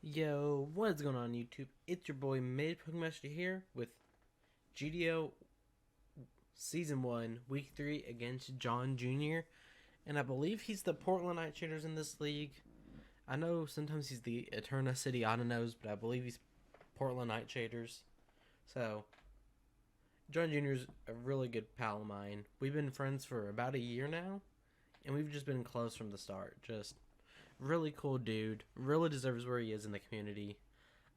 Yo, what's going on YouTube? It's your boy Mid Pokemaster here with GDL Season 1, Week 3 against John Jr. And I believe he's the Portland Nightshaders in this league. I know sometimes he's the Eterna City Autonos, but I believe he's Portland Nightshaders. So, John Jr. is a really good pal of mine. We've been friends for about a year now, and we've just been close from the start. Just really cool dude. Really deserves where he is in the community.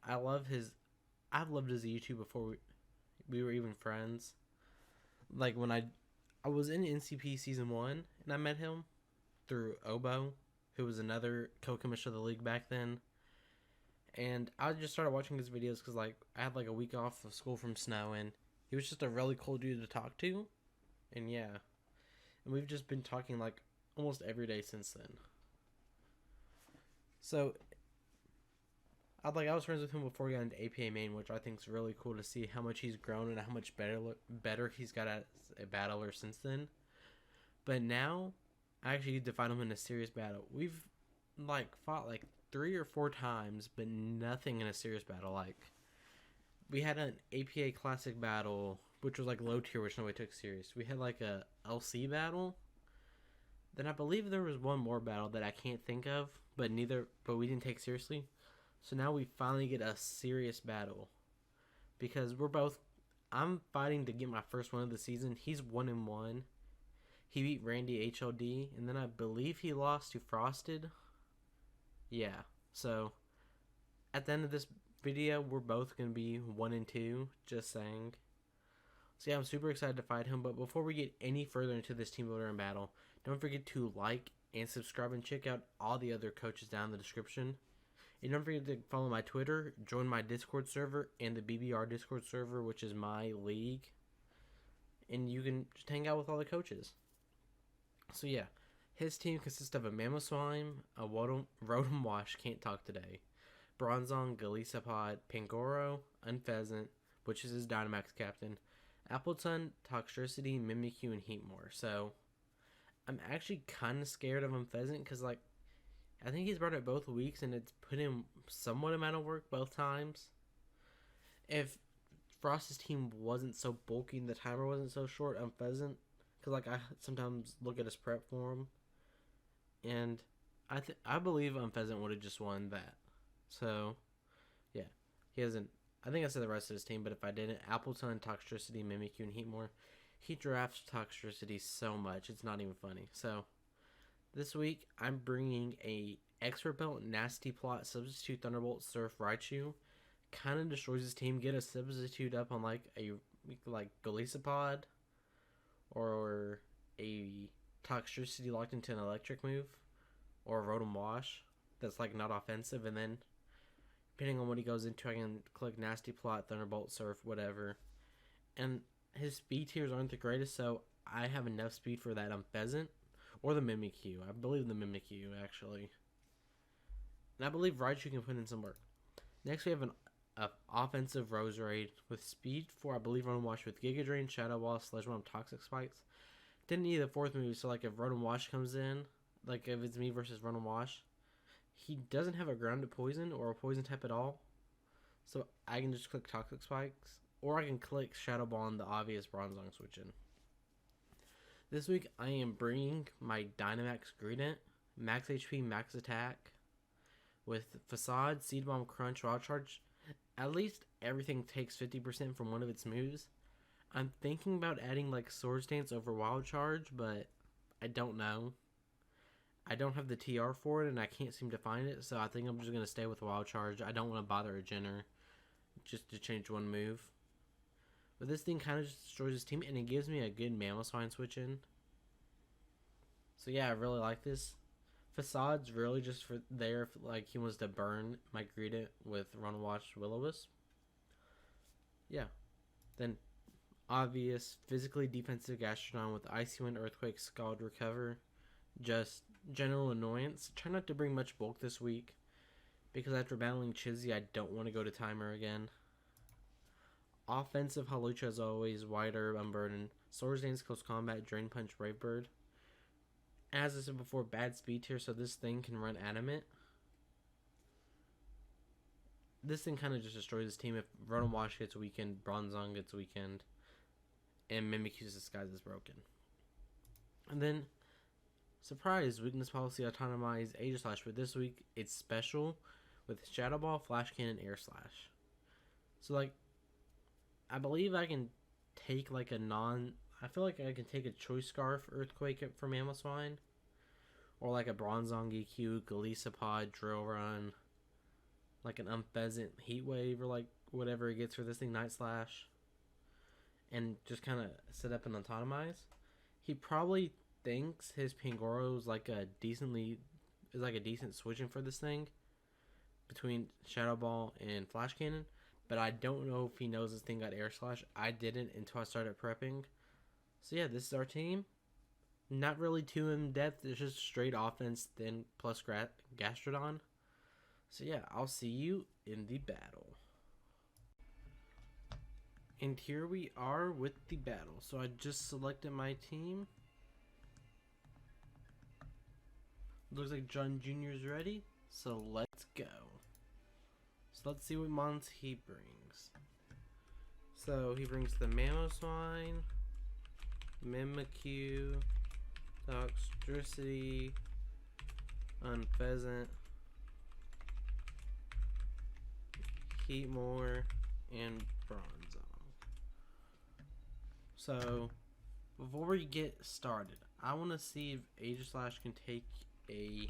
I love his. I've loved his YouTube before we were even friends. Like when I was in NCP season 1 and I met him through Obo, who was another co-commissioner of the league back then. And I just started watching his videos because like I had like a week off of school from snow, and he was just a really cool dude to talk to. And yeah, and we've just been talking like almost every day since then. So I was friends with him before he got into APA main, which I think is really cool to see how much he's grown and how much better he's got as a battler since then. But now, I actually get to fight him in a serious battle. We've like fought like 3 or 4 times, but nothing in a serious battle. Like we had an APA classic battle, which was like low tier, which nobody took serious. We had like a LC battle. Then I believe there was one more battle that I can't think of, but we didn't take seriously. So now we finally get a serious battle because I'm fighting to get my first win of the season. He's 1-1. He beat Randy HLD, and then I believe he lost to Frosted. Yeah. So at the end of this video, we're both gonna be 1-2. Just saying. So yeah, I'm super excited to fight him. But before we get any further into this team builder and battle, don't forget to like and subscribe and check out all the other coaches down in the description. And don't forget to follow my Twitter, join my Discord server, and the BBR Discord server, which is my league. And you can just hang out with all the coaches. So yeah, his team consists of a Mamoswine, a Rotom Wash, can't talk today, Bronzong, Galisapod, Pangoro, Unpheasant, which is his Dynamax captain, Appleton, Toxtricity, Mimikyu, and Heatmore. So I'm actually kind of scared of Unpheasant because like I think he's brought it both weeks, and it's put him somewhat amount of work both times. If Frost's team wasn't so bulky and the timer wasn't so short on Pheasant, because like I sometimes look at his prep form, and I believe Pheasant would have just won that. So yeah, he hasn't. I think I said the rest of his team, but if I didn't, Appleton, Toxtricity, Mimikyu, and Heatmore. He drafts Toxtricity so much, it's not even funny. So this week, I'm bringing a Expert Belt Nasty Plot Substitute Thunderbolt Surf Raichu. Kind of destroys his team. Get a substitute up on like a Golisapod or a Toxtricity locked into an electric move or a Rotom Wash that's like not offensive, and then depending on what he goes into, I can click Nasty Plot, Thunderbolt, Surf, whatever. And his speed tiers aren't the greatest, so I have enough speed for that on Pheasant. Or the Mimikyu. I believe the Mimikyu, actually. And I believe Raichu can put in some work. Next, we have an offensive Roserade with speed for, I believe, Rotom Wash with Giga Drain, Shadow Ball, Sledge Bomb, Toxic Spikes. Didn't need the fourth move, so like if Rotom Wash comes in, like if it's me versus Rotom Wash, he doesn't have a grounded poison or a poison type at all. So I can just click Toxic Spikes, or I can click Shadow Ball on the obvious Bronzong switch in. This week, I am bringing my Dynamax Greedent, max HP, max attack, with Facade, Seed Bomb, Crunch, Wild Charge. At least everything takes 50% from one of its moves. I'm thinking about adding like Swords Dance over Wild Charge, but I don't know. I don't have the TR for it, and I can't seem to find it, so I think I'm just going to stay with Wild Charge. I don't want to bother a Jenner just to change one move. But this thing kind of just destroys his team, and it gives me a good Mamoswine switch in. So yeah, I really like this. Facade's really just for there if like he wants to burn my Greedent with Run Watch Will-O-Wisp. Yeah. Then obvious physically defensive Gastrodon with Icy Wind, Earthquake, Scald, Recover. Just general annoyance. Try not to bring much bulk this week, because after battling Chizzy, I don't want to go to timer again. Offensive Hawlucha as always, Wide Herb, Unburden, Swords Dance, Close Combat, Drain Punch, Brave Bird. As I said before, bad speed tier, so this thing can run Adamant. this thing kind of just destroys his team. If Rotom Wash gets weakened, Bronzong gets weakened, and Mimikyu's disguise is broken. And then, surprise, weakness policy autonomized Aegislash, but this week it's special with Shadow Ball, Flash Cannon, Air Slash. So, like, I believe I can take, like, I feel like I can take a Choice Scarf Earthquake from Mamoswine, or, like, a Bronzong EQ, Golisopod, Drill Run, like an Unpheasant Heat Wave, or, like, whatever it gets for this thing, Night Slash, and just kind of set up an autonomize. He probably thinks his Pangoro is like a decent switching for this thing between Shadow Ball and Flash Cannon, but I don't know if he knows this thing got Air Slash. I didn't until I started prepping. So yeah, this is our team. Not really too in depth. It's just straight offense, then plus Gastrodon. So yeah, I'll see you in the battle. And here we are with the battle. So I just selected my team. Looks like John Jr. is ready. So let's go. So let's see what mons he brings. So he brings the Mamoswine, Mimikyu, Toxtricity, Unpheasant, Heatmore, and Bronzong. So before we get started, I want to see if Aegislash can take a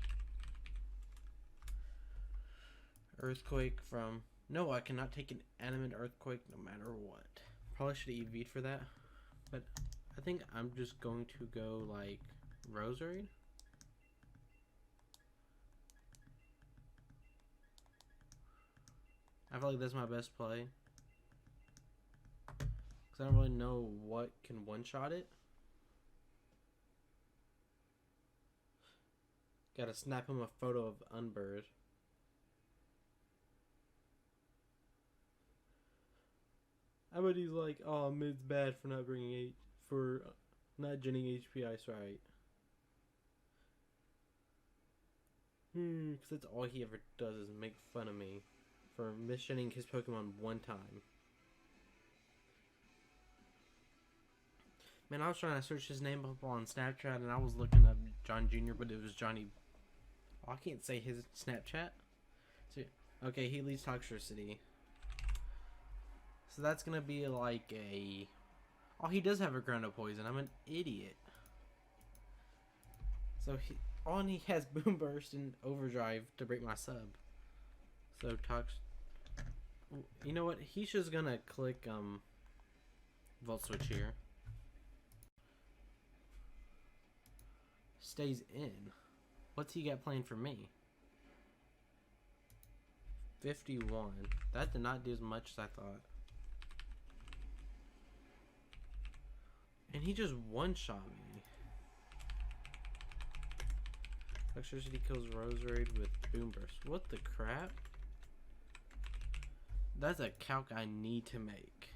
Earthquake from... No, I cannot take an animate Earthquake no matter what. Probably should have EV'd for that. But I think I'm just going to go like Roserade. I feel like that's my best play. Because I don't really know what can one-shot it. Gotta snap him a photo of Unbird. I bet he's like, oh, mid's bad for not bringing not genning HP Ice right. Because that's all he ever does is make fun of me for misgenning his Pokemon one time. Man, I was trying to search his name up on Snapchat and I was looking up John Jr., but it was Johnny. Oh, I can't say his Snapchat. So, okay, he leads Toxtricity. So that's gonna be like a... Oh, he does have a Ground Up Poison. I'm an idiot. So he has Boom Burst and Overdrive to break my sub. So you know what? He's just gonna click Volt Switch here. Stays in. What's he got playing for me? 51. That did not do as much as I thought. And he just one-shot me. Electricity kills Roserade with Boom Burst. What the crap? That's a calc I need to make.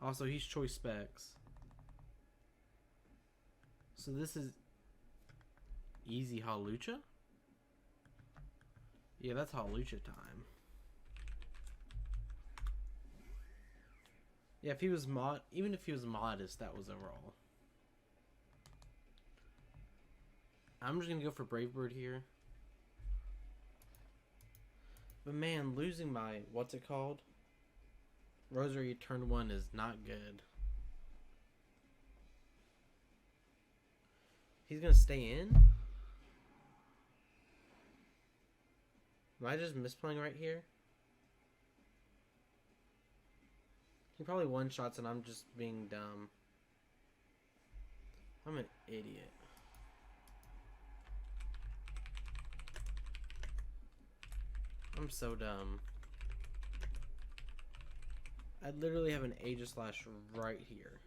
Also, he's Choice Specs. So this is easy Hawlucha? Yeah, that's Hawlucha time. Yeah, if he was even if he was modest, that was a roll. I'm just gonna go for Brave Bird here. But man, losing my, what's it called? Rosary turn 1 is not good. He's gonna stay in? Am I just misplaying right here? He probably one-shots and I'm just being dumb. I'm an idiot. I'm so dumb. I literally have an Aegislash right here.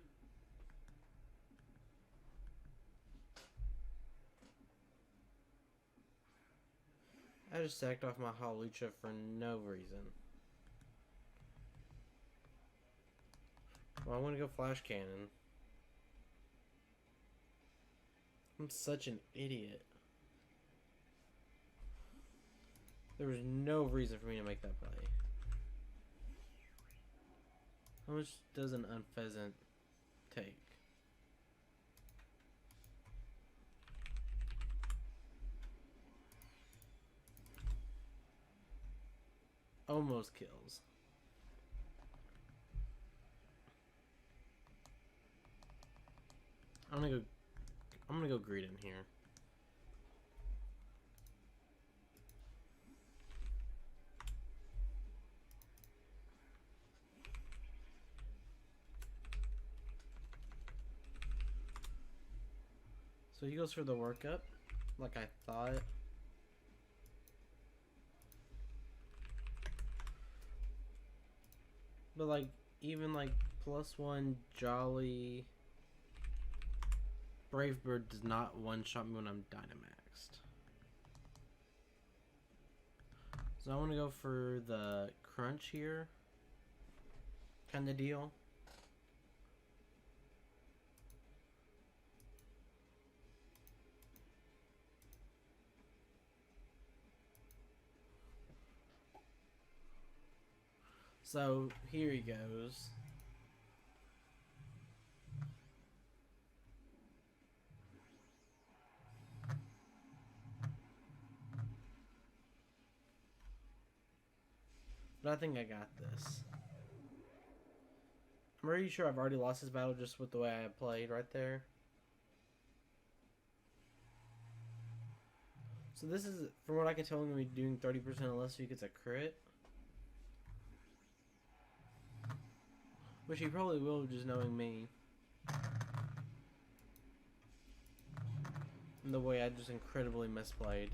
I just sacked off my Hawlucha for no reason. Well, I want to go flash cannon. I'm such an idiot. There was no reason for me to make that play. How much does an unpheasant take? Almost kills. I'm gonna go greed in here. So he goes for the workup, like I thought. But like, even like +1 Jolly Brave Bird does not one-shot me when I'm Dynamaxed. So I want to go for the crunch here kind of deal. So here he goes. But I think I got this. I'm pretty sure I've already lost this battle just with the way I played right there. So this is, from what I can tell, I'm going to be doing 30% unless he gets a crit. Which he probably will, just knowing me. And the way I just incredibly misplayed.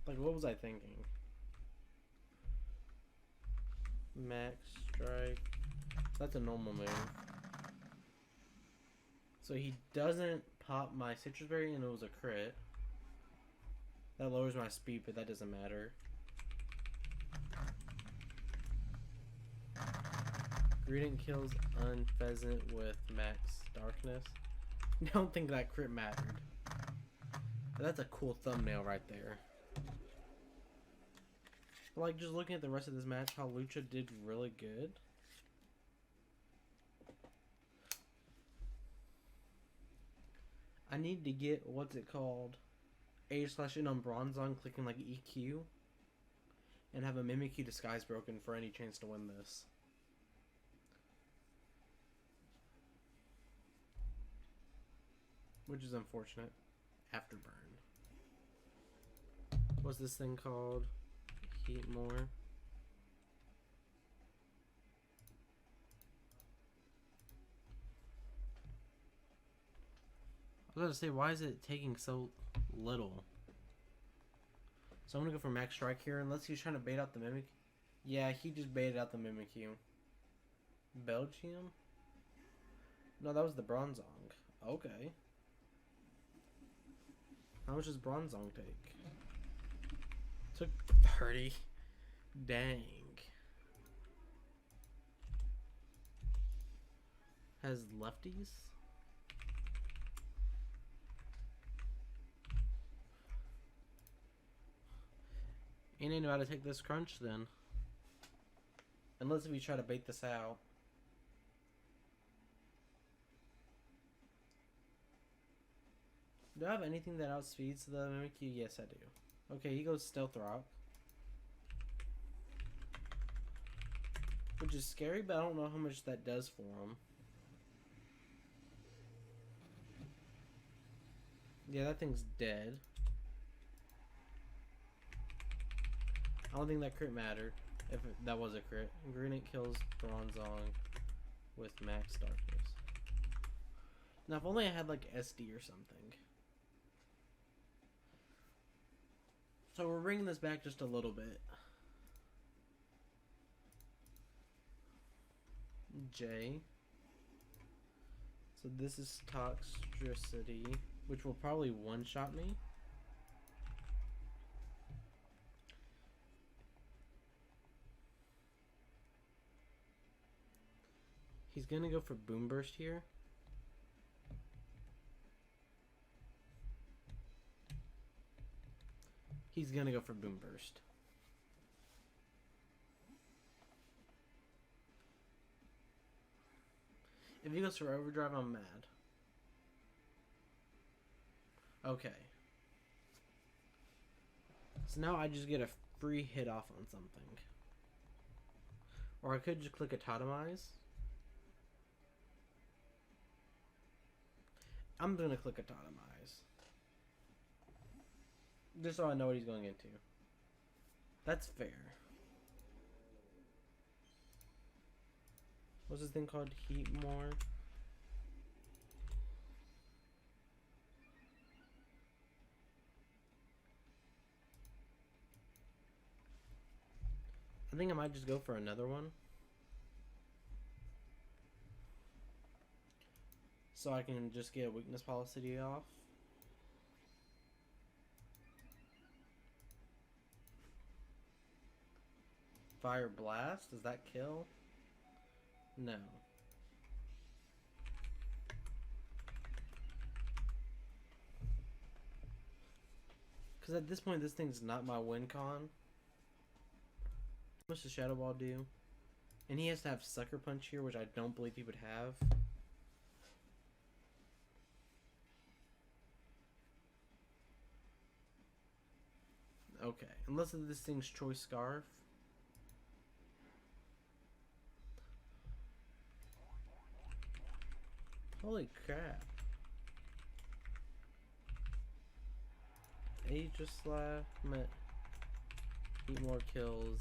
Like, what was I thinking? Max strike. That's a normal move. So he doesn't pop my citrus berry and it was a crit. That lowers my speed, but that doesn't matter. Greedent kills Unpheasant with max darkness. I don't think that crit mattered. But that's a cool thumbnail right there. Like, just looking at the rest of this match, how Lucha did really good. I need to get, what's it called? A/N on Bronzong, clicking like EQ. And have a Mimikyu Disguise broken for any chance to win this. Which is unfortunate. Afterburn. What's this thing called? Heat more. I was about to say, why is it taking so little? So I'm gonna go for Max Strike here, unless he's trying to bait out the Mimic. Yeah, he just baited out the Mimikyu. Belgium? No, that was the Bronzong. Okay. How much does Bronzong take? Took 30. Dang. Has lefties? He didn't know how to take this crunch then. Unless if you try to bait this out. Do I have anything that outspeeds the Mimikyu? Yes, I do. Okay, he goes Stealth Rock. Which is scary, but I don't know how much that does for him. Yeah, that thing's dead. I don't think that crit mattered. If that was a crit. Greedent kills Bronzong with max darkness. Now, if only I had like SD or something. So we're bringing this back just a little bit. J. So this is Toxicity, which will probably one-shot me. He's gonna go for Boom Burst here. He's gonna go for Boom Burst. If he goes for Overdrive, I'm mad. Okay. So now I just get a free hit off on something. Or I could just click Atomize. I'm gonna click Atomize. Just so I know what he's going into. That's fair. What's this thing called? Heat More? I think I might just go for another one. So I can just get a weakness policy off. Fire Blast? Does that kill? No. Because at this point, this thing's not my win con. How much does Shadow Ball do? And he has to have Sucker Punch here, which I don't believe he would have. Okay, unless this thing's Choice Scarf. Holy crap. Aegislash, eat more kills.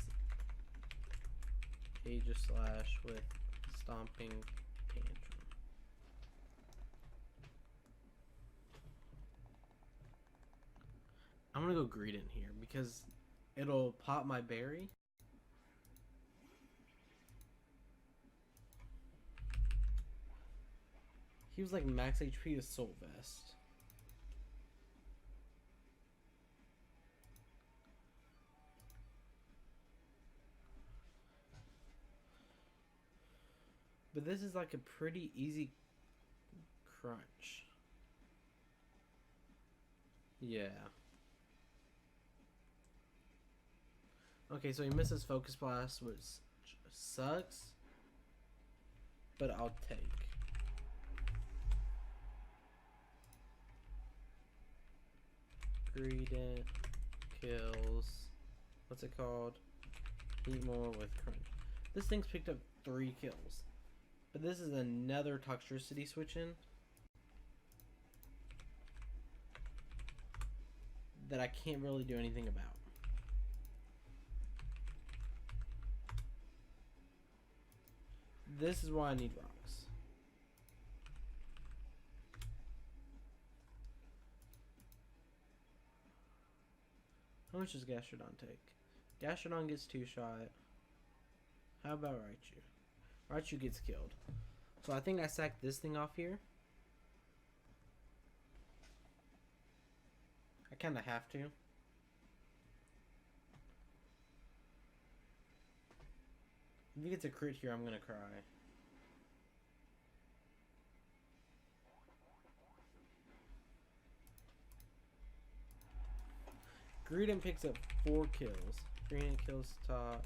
Aegislash with Stomping Tantrum. I'm gonna go Greedent here because it'll pop my berry. He was like max HP with Soul Vest. But this is like a pretty easy crunch. Yeah. Okay, so he misses Focus Blast, which sucks. But I'll take. Greedent kills. What's it called? Eat more with crunch. This thing's picked up 3 kills. But this is another Toxtricity switch in that I can't really do anything about. This is why I need rocks. How much does Gastrodon take? Gastrodon gets 2-shot. How about Raichu? Raichu gets killed. So I think I sacked this thing off here. I kind of have to. If he gets a crit here, I'm going to cry. Greedent picks up 4 kills. Greedent kills Tox.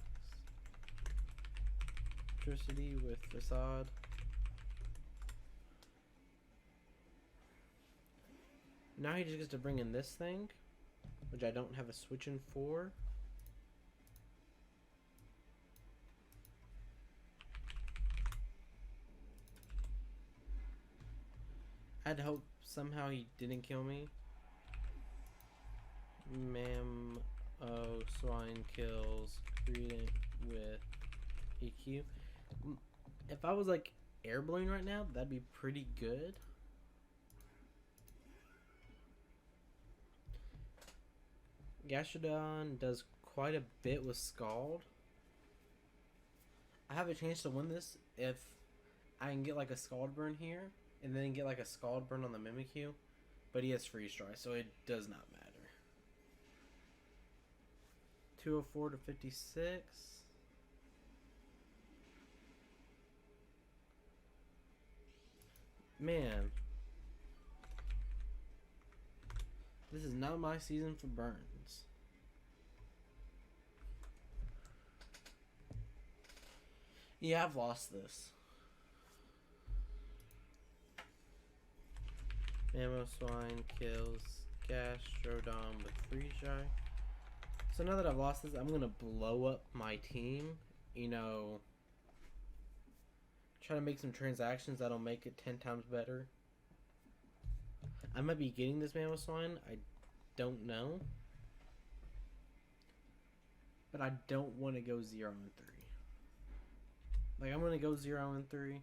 Electricity with Facade. Now he just gets to bring in this thing, which I don't have a switch in for. I'd hope somehow he didn't kill me. Swine kills Greedent with EQ. If I was like Air Balloon right now, that'd be pretty good. Gastrodon does quite a bit with Scald. I have a chance to win this if I can get like a Scald Burn here and then get like a Scald Burn on the Mimikyu, but he has Freeze Dry, so it does not matter. 204 to 56. Man, this is not my season for Burns. Yeah, I've lost this. Mammo Swine kills Gastrodon with Freeze Dry. So now that I've lost this, I'm going to blow up my team. You know, try to make some transactions that'll make it 10 times better. I might be getting this Mammo Swine. I don't know. But I don't want to go 0-3. Like, I'm going to go 0-3.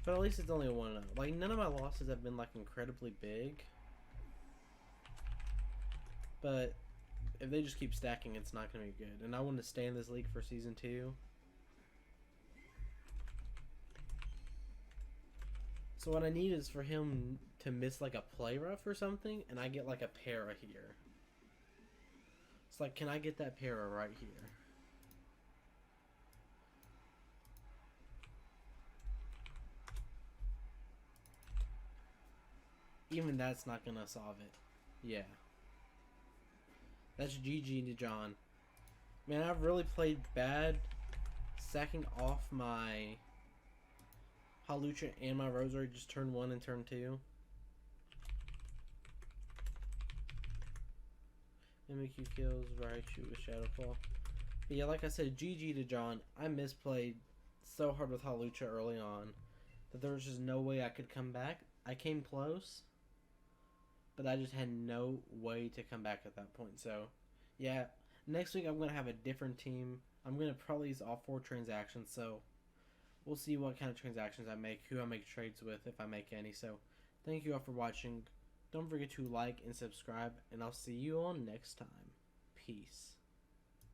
But at least it's only a 1-0. Like, none of my losses have been, like, incredibly big. But if they just keep stacking, it's not going to be good. And I want to stay in this league for Season 2. So what I need is for him to miss, like, a play rough or something, and I get, like, a para here. It's like, can I get that para right here? Even that's not going to solve it. Yeah. That's GG to John. Man, I've really played bad sacking off my Hawlucha and my Rosary just turn 1 and turn 2. Mimikyu kills Raichu with Shadowfall. But yeah, like I said, GG to John. I misplayed so hard with Hawlucha early on that there was just no way I could come back. I came close, but I just had no way to come back at that point. So, yeah, next week I'm going to have a different team. I'm going to probably use all 4 transactions, so we'll see what kind of transactions I make, who I make trades with, if I make any. So, thank you all for watching. Don't forget to like and subscribe, and I'll see you all next time. Peace.